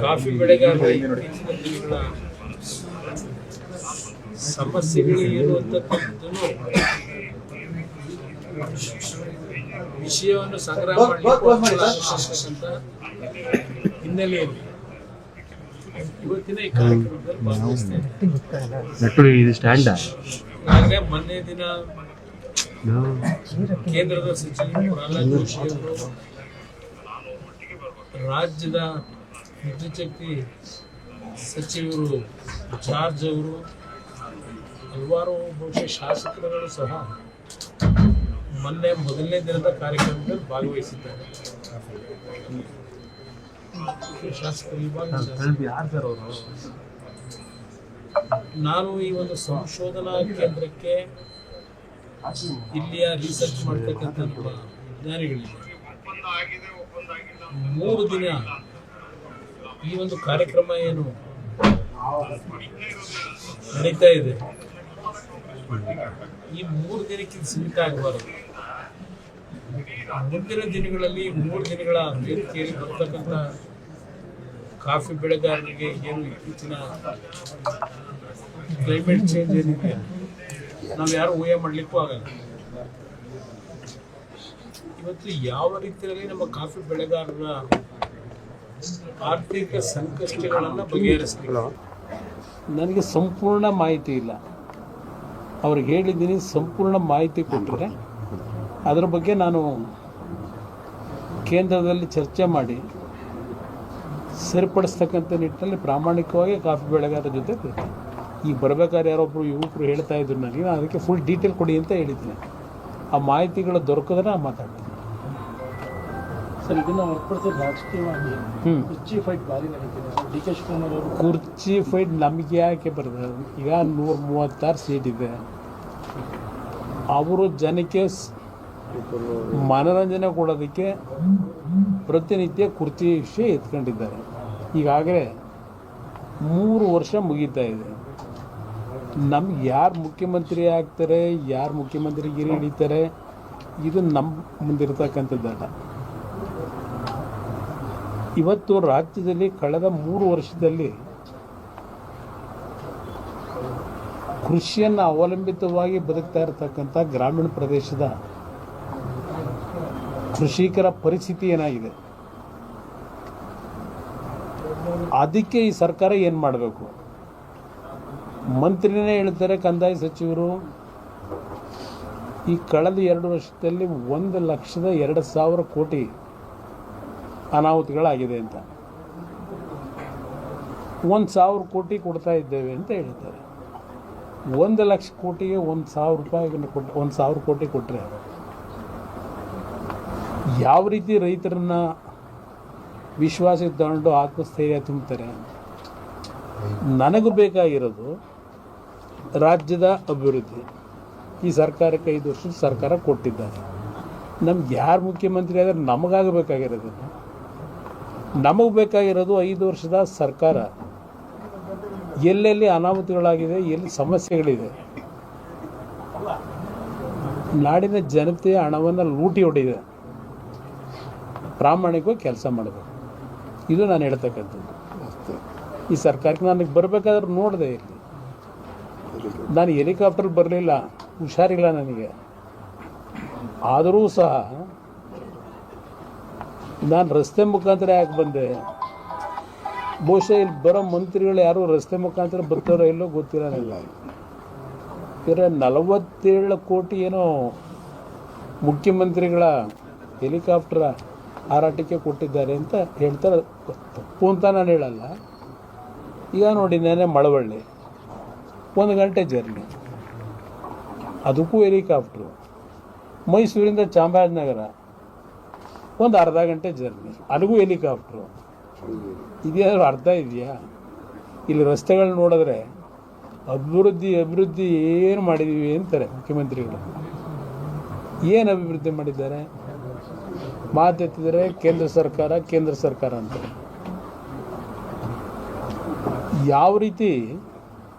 Coffee ಬೆಳೆಗಾರರ ಇತ್ತೀಚಿನ ದಿನಗಳ ಸಮಸ್ಯೆಗಳು ಏನು ಅಂತಕ್ಕಂಥದ್ದನ್ನು ವಿಷಯವನ್ನು ಸಂಗ್ರಹ ಮಾಡಲಿಕ್ಕಂತ ಹಿನ್ನೆಲೆಯಲ್ಲಿ ಇವತ್ತಿನ ಈ ಕಾರ್ಯಕ್ರಮದಲ್ಲಿ ಭಾಗವಹಿಸ್ತೇನೆ. ಈಗಾಗಲೇ ಮೊನ್ನೆ ದಿನ ಕೇಂದ್ರದ ಸಚಿವರು ಪ್ರಹ್ಲಾದ್ ಜೋಶಿ ಅವರು, ರಾಜ್ಯದ ವಿದ್ಯುತ್ ಶಕ್ತಿ ಸಚಿವರು ಜಾರ್ಜ್ ಅವರು, ಹಲವಾರು ಬಹುಶಃ ಶಾಸಕರುಗಳು ಸಹ ಮೊನ್ನೆ ಮೊದಲನೇ ದಿನದ ಕಾರ್ಯಕ್ರಮದಲ್ಲಿ ಭಾಗವಹಿಸಿದ್ದಾರೆ. ನಾನು ಈ ಒಂದು ಸಂಶೋಧನಾ ಕೇಂದ್ರಕ್ಕೆ ಇಲ್ಲಿಯ ರಿಸರ್ಚ್ ಮಾಡ್ತಕ್ಕಂಥ ನಮ್ಮ ವಿಜ್ಞಾನಿಗಳಿಗೆ 3 ದಿನ ಈ ಒಂದು ಕಾರ್ಯಕ್ರಮ ಏನು ನಡೀತಾ ಇದೆ, ಈ 3 ದಿನಕ್ಕೆ ಸೀಮಿತ ಆಗಬಾರದು. ಮುಂದಿನ ದಿನಗಳಲ್ಲಿ 3 ದಿನಗಳ ವೇದಿಕೆಯಲ್ಲಿ ಬರ್ತಕ್ಕಂಥ ಕಾಫಿ ಬೆಳೆಗಾರರಿಗೆ ಏನು ಇತ್ತೀಚಿನ ಕ್ಲೈಮೇಟ್ ಚೇಂಜ್ ಏನಿದೆ ನಾವು ಯಾರು ಊಹೆ ಮಾಡಲಿಕ್ಕೂ ಆಗಲ್ಲ. ಇವತ್ತು ಯಾವ ರೀತಿಯಲ್ಲಿ ನಮ್ಮ ಕಾಫಿ ಬೆಳೆಗಾರರ ಆರ್ಥಿಕ ಸಂಕಷ್ಟಗಳನ್ನು ಬಗೆಹರಿಸಲಿಲ್ಲ, ನನಗೆ ಸಂಪೂರ್ಣ ಮಾಹಿತಿ ಇಲ್ಲ. ಅವ್ರಿಗೆ ಹೇಳಿದ್ದೀನಿ, ಸಂಪೂರ್ಣ ಮಾಹಿತಿ ಕೊಟ್ಟರೆ ಅದರ ಬಗ್ಗೆ ನಾನು ಕೇಂದ್ರದಲ್ಲಿ ಚರ್ಚೆ ಮಾಡಿ ಸರಿಪಡಿಸ್ತಕ್ಕಂಥ ನಿಟ್ಟಿನಲ್ಲಿ ಪ್ರಾಮಾಣಿಕವಾಗಿ ಕಾಫಿ ಬೆಳೆಗಾರರ ಜೊತೆ ಬರ್ತೀನಿ. ಈಗ ಬರಬೇಕಾದ್ರೆ ಯಾರೊಬ್ಬರು ಯುವಕರು ಹೇಳ್ತಾ ಇದ್ರು ನನಗೆ, ನಾನು ಅದಕ್ಕೆ ಫುಲ್ ಡೀಟೇಲ್ ಕೊಡಿ ಅಂತ ಹೇಳಿದ್ದೀನಿ. ಆ ಮಾಹಿತಿಗಳು ದೊರಕಿದ್ರೆ ನಾನು ಮಾತಾಡ್ತೀನಿ. ಸರ್, ಇದನ್ನು ಹೊರತುಪಡಿಸಿ ರಾಜಕೀಯವಾಗಿ ಕುರ್ಚಿ ಫೈಟ್ ಭಾರಿ ನಡೀತಿದೆ. ಡಿ.ಕೆ. ಶಿವಕುಮಾರ್ ಅವರು ಕುರ್ಚಿ ಫೈಟ್ ನಮಗೆ ಯಾಕೆ ಬರ್ತದೆ? ಈಗ 136 ಸೀಟ್ ಇದೆ. ಅವರು ಜನಕ್ಕೆ ಮನೋರಂಜನೆ ಕೊಡೋದಕ್ಕೆ ಪ್ರತಿನಿತ್ಯ ಕುರ್ಚಿ ವಿಷಯ ಎತ್ಕೊಂಡಿದ್ದಾರೆ. ಈಗಾಗಲೇ 3 ವರ್ಷ ಮುಗೀತಾ ಇದೆ. ನಮ್ಗೆ ಯಾರು ಮುಖ್ಯಮಂತ್ರಿ ಆಗ್ತಾರೆ, ಯಾರು ಮುಖ್ಯಮಂತ್ರಿಗಿರಿ ಹಿಡಿತಾರೆ, ಇದು ನಮ್ಮ ಮುಂದಿರ್ತಕ್ಕಂಥದ್ದಲ್ಲ. ಇವತ್ತು ರಾಜ್ಯದಲ್ಲಿ ಕಳೆದ 3 ವರ್ಷದಲ್ಲಿ ಕೃಷಿಯನ್ನು ಅವಲಂಬಿತವಾಗಿ ಬದುಕ್ತಾ ಇರತಕ್ಕಂಥ ಗ್ರಾಮೀಣ ಪ್ರದೇಶದ ಕೃಷಿಕರ ಪರಿಸ್ಥಿತಿ ಏನಾಗಿದೆ, ಅದಕ್ಕೆ ಈ ಸರ್ಕಾರ ಏನು ಮಾಡಬೇಕು? ಮಂತ್ರಿನೇ ಹೇಳ್ತಾರೆ, ಕಂದಾಯ ಸಚಿವರು, ಈ ಕಳೆದ 2 ವರ್ಷದಲ್ಲಿ 1,02,000 ಕೋಟಿ ಅನಾಹುತಗಳಾಗಿದೆ ಅಂತ. 1,000 ಕೋಟಿ ಕೊಡ್ತಾ ಇದ್ದೇವೆ ಅಂತ ಹೇಳ್ತಾರೆ. 1,00,000 ಕೋಟಿಗೆ 1,000 ರೂಪಾಯಿ ಕೊಟ್ಟು 1,000 ಕೋಟಿ ಕೊಟ್ಟರೆ ಯಾವ ರೀತಿ ರೈತರನ್ನ ವಿಶ್ವಾಸ ತಗೊಂಡು ಆತ್ಮಸ್ಥೈರ್ಯ ತುಂಬ್ತಾರೆ? ನನಗೂ ಬೇಕಾಗಿರೋದು ರಾಜ್ಯದ ಅಭಿವೃದ್ಧಿ. ಈ ಸರ್ಕಾರಕ್ಕೆ 5 ವರ್ಷದ ಸರ್ಕಾರ ಕೊಟ್ಟಿದ್ದಾರೆ. ನಮ್ಗೆ ಯಾರು ಮುಖ್ಯಮಂತ್ರಿ ಆದರೆ ನಮಗಾಗಬೇಕಾಗಿರೋದು, ನಮಗೆ ಬೇಕಾಗಿರೋದು 5 ವರ್ಷದ ಸರ್ಕಾರ. ಎಲ್ಲೆಲ್ಲಿ ಅನಾಹುತಗಳಾಗಿದೆ, ಎಲ್ಲಿ ಸಮಸ್ಯೆಗಳಿದೆ, ನಾಡಿನ ಜನತೆಯ ಹಣವನ್ನು ಲೂಟಿ ಹೊಡೆದಿದೆ, ಪ್ರಾಮಾಣಿಕವಾಗಿ ಕೆಲಸ ಮಾಡಬೇಕು. ಇದು ನಾನು ಹೇಳ್ತಕ್ಕಂಥದ್ದು. ಈ ಸರ್ಕಾರಕ್ಕೆ ನನಗೆ ಬರಬೇಕಾದ್ರೆ ನೋಡಿದೆ, ಇಲ್ಲಿ ನಾನು ಹೆಲಿಕಾಪ್ಟರ್ ಬರಲಿಲ್ಲ, ಹುಷಾರಿಲ್ಲ ನನಗೆ. ಆದರೂ ಸಹ ನಾನು ರಸ್ತೆ ಮುಖಾಂತರ ಯಾಕೆ ಬಂದೆ? ಬಹುಶಃ ಇಲ್ಲಿ ಬರೋ ಮಂತ್ರಿಗಳು ಯಾರು ರಸ್ತೆ ಮುಖಾಂತರ ಬರ್ತಾರೋ ಇಲ್ಲೋ ಗೊತ್ತಿಲ್ಲ ನನಗೆ. 47 ಕೋಟಿ ಏನೋ ಮುಖ್ಯಮಂತ್ರಿಗಳ ಹೆಲಿಕಾಪ್ಟರ್ ಹಾರಾಟಕ್ಕೆ ಕೊಟ್ಟಿದ್ದಾರೆ ಅಂತ ಹೇಳ್ತಾರೆ. ತಪ್ಪು ಅಂತ ನಾನು ಹೇಳಲ್ಲ. ಈಗ ನೋಡಿ, ನೆನೆ ಮಳವಳ್ಳಿ 1 ಗಂಟೆ ಜರ್ನಿ, ಅದಕ್ಕೂ ಹೆಲಿಕಾಪ್ಟ್ರು. ಮೈಸೂರಿಂದ ಚಾಮರಾಜನಗರ ಒಂದು ಅರ್ಧ ಗಂಟೆ ಜರ್ನಿ, ಅಲ್ಲಿಗೂ ಹೆಲಿಕಾಪ್ಟ್ರು. ಇದೇನಾದ್ರು ಅರ್ಥ ಇದೆಯಾ? ಇಲ್ಲಿ ರಸ್ತೆಗಳು ನೋಡಿದ್ರೆ ಅಭಿವೃದ್ಧಿ ಏನು ಮಾಡಿದ್ದೀವಿ ಅಂತಾರೆ ಮುಖ್ಯಮಂತ್ರಿಗಳು. ಏನು ಅಭಿವೃದ್ಧಿ ಮಾಡಿದ್ದಾರೆ? ಮಾತೆತ್ತಿದರೆ ಕೇಂದ್ರ ಸರ್ಕಾರ ಅಂತಾರೆ. ಯಾವ ರೀತಿ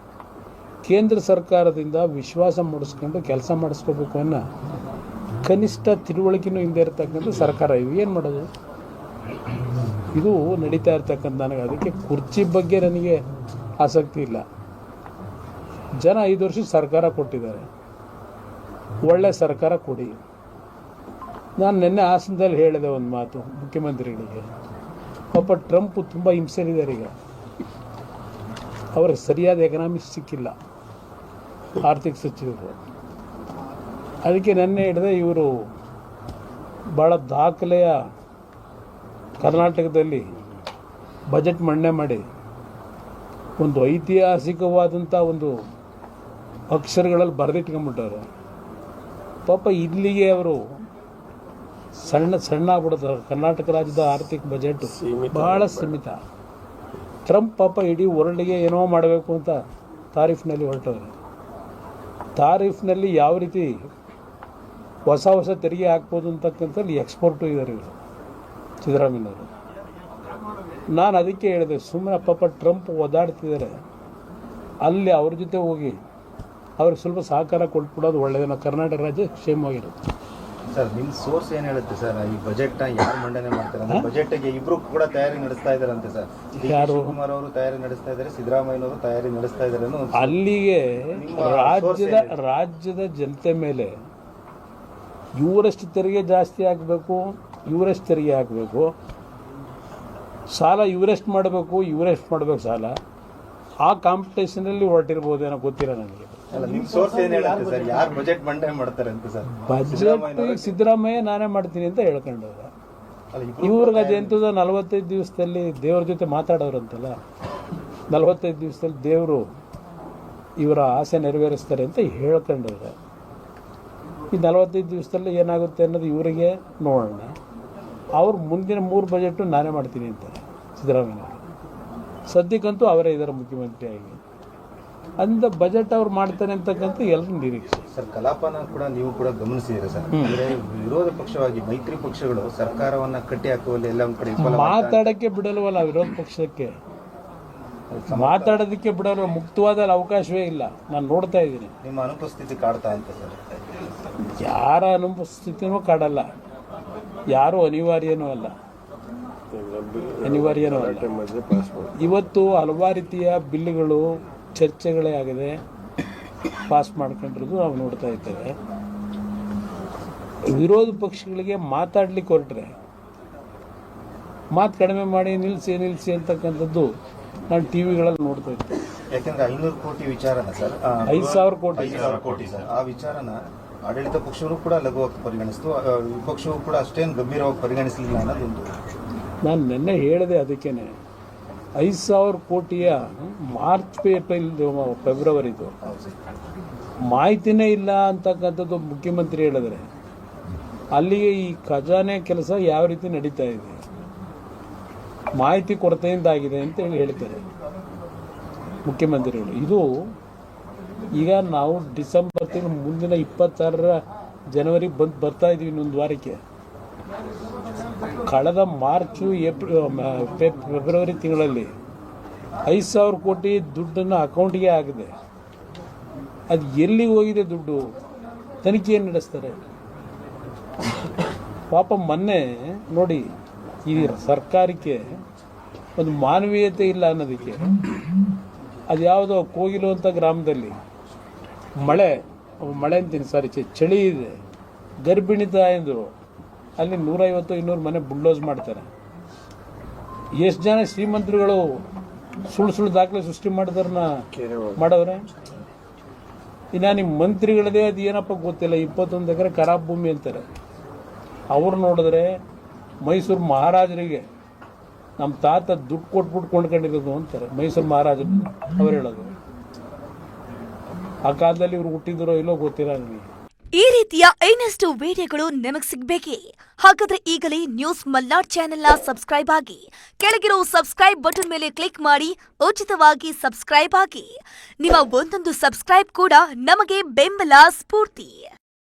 ಕೇಂದ್ರ ಸರ್ಕಾರದಿಂದ ವಿಶ್ವಾಸ ಮೂಡಿಸ್ಕೊಂಡು ಕೆಲಸ ಮಾಡಿಸ್ಕೋಬೇಕು ಅನ್ನೋ ಕನಿಷ್ಠ ತಿಳುವಳಿಕೆನೂ ಹಿಂದೆ ಇರತಕ್ಕಂಥ ಸರ್ಕಾರ. ಇವು ಏನು ಮಾಡೋದು? ಇದು ನಡೀತಾ ಇರ್ತಕ್ಕಂಥ ನನಗೆ ಅದಕ್ಕೆ ಕುರ್ಚಿ ಬಗ್ಗೆ ನನಗೆ ಆಸಕ್ತಿ ಇಲ್ಲ. ಜನ 5 ವರ್ಷ ಸರ್ಕಾರ ಕೊಟ್ಟಿದ್ದಾರೆ, ಒಳ್ಳೆ ಸರ್ಕಾರ ಕೊಡಿ. ನಾನು ನಿನ್ನೆ ಹಾಸನದಲ್ಲಿ ಹೇಳಿದೆ ಒಂದು ಮಾತು ಮುಖ್ಯಮಂತ್ರಿಗಳಿಗೆ, ಪಾಪ ಟ್ರಂಪ್ ತುಂಬ ಹಿಂಸೆಲಿದ್ದಾರೆ ಈಗ, ಅವ್ರಿಗೆ ಸರಿಯಾದ ಎಕನಾಮಿಕ್ಸ್ ಸಿಕ್ಕಿಲ್ಲ ಆರ್ಥಿಕ ಸಚಿವರು. ಅದಕ್ಕೆ ನೆನ್ನೆ ಹೇಳಿದೆ, ಇವರು ಭಾಳ ದಾಖಲೆಯ ಕರ್ನಾಟಕದಲ್ಲಿ ಬಜೆಟ್ ಮಂಡನೆ ಮಾಡಿ ಒಂದು ಐತಿಹಾಸಿಕವಾದಂಥ ಒಂದು ಅಕ್ಷರಗಳಲ್ಲಿ ಬರೆದಿಟ್ಕೊಂಡ್ಬಿಟ್ಟವ್ರೆ. ಪಾಪ ಇಲ್ಲಿಗೆ ಅವರು ಸಣ್ಣ ಆಗ್ಬಿಡ್ತಾರೆ. ಕರ್ನಾಟಕ ರಾಜ್ಯದ ಆರ್ಥಿಕ ಬಜೆಟ್ ಭಾಳ ಸೀಮಿತ. ಟ್ರಂಪ್ ಪಾಪ ಇಡೀ ವರ್ಲ್ಡ್ಗೆ ಏನೋ ಮಾಡಬೇಕು ಅಂತ ತಾರೀಫ್ನಲ್ಲಿ ಹೊರಟವ್ರೆ. ತಾರೀಫ್ನಲ್ಲಿ ಯಾವ ರೀತಿ ಹೊಸ ತೆರಿಗೆ ಹಾಕ್ಬೋದು ಅಂತಕ್ಕಂಥಲ್ಲಿ ಎಕ್ಸ್ಪರ್ಟು ಇದ್ದಾರೆ ಇವರು ಸಿದ್ದರಾಮಯ್ಯನವರು. ನಾನು ಅದಕ್ಕೆ ಹೇಳಿದೆ, ಸುಮ್ಮನೆ ಪಾಪ ಟ್ರಂಪ್ ಓದಾಡ್ತಿದ್ದಾರೆ, ಅಲ್ಲಿ ಅವ್ರ ಜೊತೆ ಹೋಗಿ ಅವ್ರಿಗೆ ಸ್ವಲ್ಪ ಸಹಕಾರ ಕೊಟ್ಬಿಡೋದು ಒಳ್ಳೆಯದು. ನಾವು ಕರ್ನಾಟಕ ರಾಜ್ಯ ಕ್ಷೇಮವಾಗಿರುತ್ತೆ. ಸರ್, ನಿಮ್ಮ ಸೋರ್ಸ್ ಏನು ಹೇಳುತ್ತೆ ಸರ್, ಈ ಬಜೆಟ್ನ ಯಾರು ಮಂಡನೆ ಮಾಡ್ತಾರೆ? ಬಜೆಟ್ಗೆ ಇಬ್ರು ಕೂಡ ತಯಾರಿ ನಡೆಸ್ತಾ ಇದ್ದಾರಂತೆ ಸರ್. ಯಾರು? ಶಿವಕುಮಾರ್ ಅವರು ತಯಾರಿ ನಡೆಸ್ತಾ ಇದ್ದಾರೆ, ಸಿದ್ದರಾಮಯ್ಯನವರು ತಯಾರಿ ನಡೆಸ್ತಾ ಇದ್ದಾರೆ. ಅಲ್ಲಿಗೆ ರಾಜ್ಯದ ಜನತೆ ಮೇಲೆ ಇವರಷ್ಟು ತೆರಿಗೆ ಜಾಸ್ತಿ ಹಾಕಬೇಕು, ಇವರಷ್ಟು ತೆರಿಗೆ ಹಾಕಬೇಕು, ಸಾಲ ಇವರೆಷ್ಟು ಮಾಡಬೇಕು ಸಾಲ, ಆ ಕಾಂಪಿಟೇಷನಲ್ಲಿ ಹೊರಟಿರ್ಬೋದೇನೋ ಗೊತ್ತಿಲ್ಲ ನನಗೆ. ನಿಮ್ಮ ಸೋರ್ಸ್ ಏನು ಹೇಳುತ್ತೆ ಸರ್, ಯಾರು ಬಜೆಟ್ ಮಂಡನೆ ಮಾಡ್ತಾರೆ ಅಂತ ಸರ್? ಬಜೆಟ್ ಸಿದ್ದರಾಮಯ್ಯ ನಾನೇ ಮಾಡ್ತೀನಿ ಅಂತ ಹೇಳ್ಕೊಂಡವ್ರೆ. ಇವ್ರಿಗೆ ಅದೆಂಥದ್ದು 45 ದಿವಸದಲ್ಲಿ ದೇವ್ರ ಜೊತೆ ಮಾತಾಡೋರಂತಲ್ಲ, 45 ದಿವಸದಲ್ಲಿ ದೇವರು ಇವರ ಆಸೆ ನೆರವೇರಿಸ್ತಾರೆ ಅಂತ ಹೇಳ್ಕೊಂಡವ್ರೆ. ಈ 45 ದಿವಸದಲ್ಲಿ ಏನಾಗುತ್ತೆ ಅನ್ನೋದು ಇವರಿಗೆ ನೋಡೋಣ. ಅವ್ರು ಮುಂದಿನ 3 ಬಜೆಟು ನಾನೇ ಮಾಡ್ತೀನಿ ಅಂತಾರೆ ಸಿದ್ದರಾಮಯ್ಯ. ಸದ್ಯಕ್ಕಂತೂ ಅವರೇ ಇದ್ದಾರೆ ಮುಖ್ಯಮಂತ್ರಿಯಾಗಿ. ಅಂದ ಬಜೆಟ್ ಅವ್ರು ಮಾಡ್ತಾರೆ ಅಂತಕ್ಕಂಥ ಎಲ್ಲರೂ ನಿರೀಕ್ಷೆ. ಸರ್, ಕಲಾಪನ ಕೂಡ ನೀವು ಕೂಡ ಗಮನಿಸಿದ್ದೀರಾ ಸರ್, ಅಂದರೆ ವಿರೋಧ ಪಕ್ಷವಾಗಿ ಮೈತ್ರಿ ಪಕ್ಷಗಳು ಸರ್ಕಾರವನ್ನ ಕಟ್ಟಿ ಹಾಕುವಲ್ಲಿ ಎಲ್ಲ ಒಂದು ಕಡೆ ಮಾತಾಡೋಕ್ಕೆ ಬಿಡಲ್ವಲ್ಲ. ವಿರೋಧ ಪಕ್ಷಕ್ಕೆ ಮಾತಾಡೋದಕ್ಕೆ ಬಿಡಲ್ವ, ಮುಕ್ತವಾದ ಅವಕಾಶವೇ ಇಲ್ಲ. ನಾನು ನೋಡ್ತಾ ಇದ್ದೀನಿ. ನಿಮ್ಮ ಅನುಪಸ್ಥಿತಿ ಕಾಡ್ತಾ ಅಂತ ಸರ್? ಯಾರ ಅನುಪಸ್ಥಿತಿನೂ ಕಾಡಲ್ಲ, ಯಾರೂ ಅನಿವಾರ್ಯನೂ ಅಲ್ಲ. ಇವತ್ತು ಹಲವಾರು ರೀತಿಯ ಬಿಲ್ಗಳು ಚರ್ಚೆಗಳೇ ಆಗಿದೆ, ಪಾಸ್ ಮಾಡ್ಕೊಂಡಿರೋದು ನಾವು ನೋಡ್ತಾ ಇದ್ದೇವೆ. ವಿರೋಧ ಪಕ್ಷಗಳಿಗೆ ಮಾತಾಡ್ಲಿಕ್ಕೆ ಹೊರಟ್ರೆ ಮಾತು ಕಡಿಮೆ ಮಾಡಿ ನಿಲ್ಲಿಸಿ ಅಂತಕ್ಕಂಥದ್ದು ನಾನು ಟಿವಿಗಳಲ್ಲಿ ನೋಡ್ತಾ ಇದ್ದೆ. ಯಾಕಂದ್ರೆ 500 ಕೋಟಿ ವಿಚಾರನ ಸರ್, 5,000 ಕೋಟಿ ಸರ್, ಆ ವಿಚಾರನ ಆಡಳಿತ ಪಕ್ಷವರು ಕೂಡ ಲಘುವಾಗಿ ಪರಿಗಣಿಸ್ತು, ವಿಪಕ್ಷವು ಕೂಡ ಅಷ್ಟೇನು ಗಂಭೀರವಾಗಿ ಪರಿಗಣಿಸಲಿಲ್ಲ ಅನ್ನೋದೊಂದು. ನಾನು ನಿನ್ನೆ ಹೇಳಿದೆ, ಅದಕ್ಕೇನೆ 5,000 ಕೋಟಿಯ ಮಾರ್ಚ್ ಏಪ್ರಿಲ್ ಫೆಬ್ರವರಿದು ಮಾಹಿತಿನೇ ಇಲ್ಲ ಅಂತಕ್ಕಂಥದ್ದು ಮುಖ್ಯಮಂತ್ರಿ ಹೇಳಿದ್ರೆ, ಅಲ್ಲಿಗೆ ಈ ಖಜಾನೆ ಕೆಲಸ ಯಾವ ರೀತಿ ನಡೀತಾ ಇದೆ, ಮಾಹಿತಿ ಕೊರತೆಯಿಂದ ಆಗಿದೆ ಅಂತೇಳಿ ಹೇಳ್ತಾರೆ ಮುಖ್ಯಮಂತ್ರಿಗಳು. ಇದು ಈಗ ನಾವು ಡಿಸೆಂಬರ್ ತಿಂಗಳು ಮುಂದಿನ 26ರ ಜನವರಿ ಬರ್ತಾ ಇದೀವಿ, ಇನ್ನೊಂದು ವಾರಕ್ಕೆ. ಕಳೆದ ಮಾರ್ಚು ಫೆಬ್ರವರಿ ತಿಂಗಳಲ್ಲಿ 5,000 ಕೋಟಿ ದುಡ್ಡನ್ನು ಅಕೌಂಟ್ಗೆ ಆಗಿದೆ. ಅದು ಎಲ್ಲಿ ಹೋಗಿದೆ ದುಡ್ಡು, ತನಿಖೆಯನ್ನು ನಡೆಸ್ತಾರೆ. ಪಾಪ ಮೊನ್ನೆ ನೋಡಿ, ಈ ಸರ್ಕಾರಕ್ಕೆ ಒಂದು ಮಾನವೀಯತೆ ಇಲ್ಲ ಅನ್ನೋದಕ್ಕೆ, ಅದು ಯಾವುದೋ ಕೋಗಿಲು ಅಂತ ಗ್ರಾಮದಲ್ಲಿ ಮಳೆ ಅಂತೀನಿ, ಚಳಿ ಇದೆ, ಗರ್ಭಿಣಿ ತಾಯಂದರು ಅಲ್ಲಿ 150-200 ಮನೆ ಬುಲ್ಡೋಸ್ ಮಾಡ್ತಾರೆ. ಎಷ್ಟು ಜನ ಶ್ರೀಮಂತರುಗಳು ಸುಳ್ಳು ದಾಖಲೆ ಸೃಷ್ಟಿ ಮಾಡವ್ರೆ. ಇನ್ನು ನಿಮ್ಮ ಮಂತ್ರಿಗಳದೇ ಅದು ಏನಪ್ಪ ಗೊತ್ತಿಲ್ಲ, 21 ಎಕರೆ ಖರಾಬ್ ಭೂಮಿ ಅಂತಾರೆ. ಅವ್ರು ನೋಡಿದ್ರೆ ಮೈಸೂರು ಮಹಾರಾಜರಿಗೆ ನಮ್ಮ ತಾತ ದುಡ್ಡು ಕೊಟ್ಬಿಟ್ಟು ಕೊಂಡ್ಕೊಂಡಿರೋದು ಅಂತಾರೆ. ಮೈಸೂರು ಮಹಾರಾಜರು ಅವ್ರು ಹೇಳೋದು. ಆ ಕಾಲದಲ್ಲಿ ಇವ್ರು ಹುಟ್ಟಿದ್ರೋ ಇಲ್ಲೋ ಗೊತ್ತಿಲ್ಲ ನನಗೆ. ಈ ರೀತಿಯ ಇನ್ನಷ್ಟು ವಿಡಿಯೋಗಳು ನಿಮಗೆ ಸಿಗಬೇಕೇ? ಹಾಗಾದ್ರೆ ಈಗಲೇ ನ್ಯೂಸ್ ಮಲ್ನಾಡ್ ಚಾನೆಲ್ನ ಸಬ್ಸ್ಕ್ರೈಬ್ ಆಗಿ, ಕೆಳಗಿರೋ ಸಬ್ಸ್ಕ್ರೈಬ್ ಬಟನ್ ಮೇಲೆ ಕ್ಲಿಕ್ ಮಾಡಿ ಉಚಿತವಾಗಿ ಸಬ್ಸ್ಕ್ರೈಬ್ ಆಗಿ. ನಿಮ್ಮ ಒಂದೊಂದು ಸಬ್ಸ್ಕ್ರೈಬ್ ಕೂಡ ನಮಗೆ ಬೆಂಬಲ ಸ್ಫೂರ್ತಿ.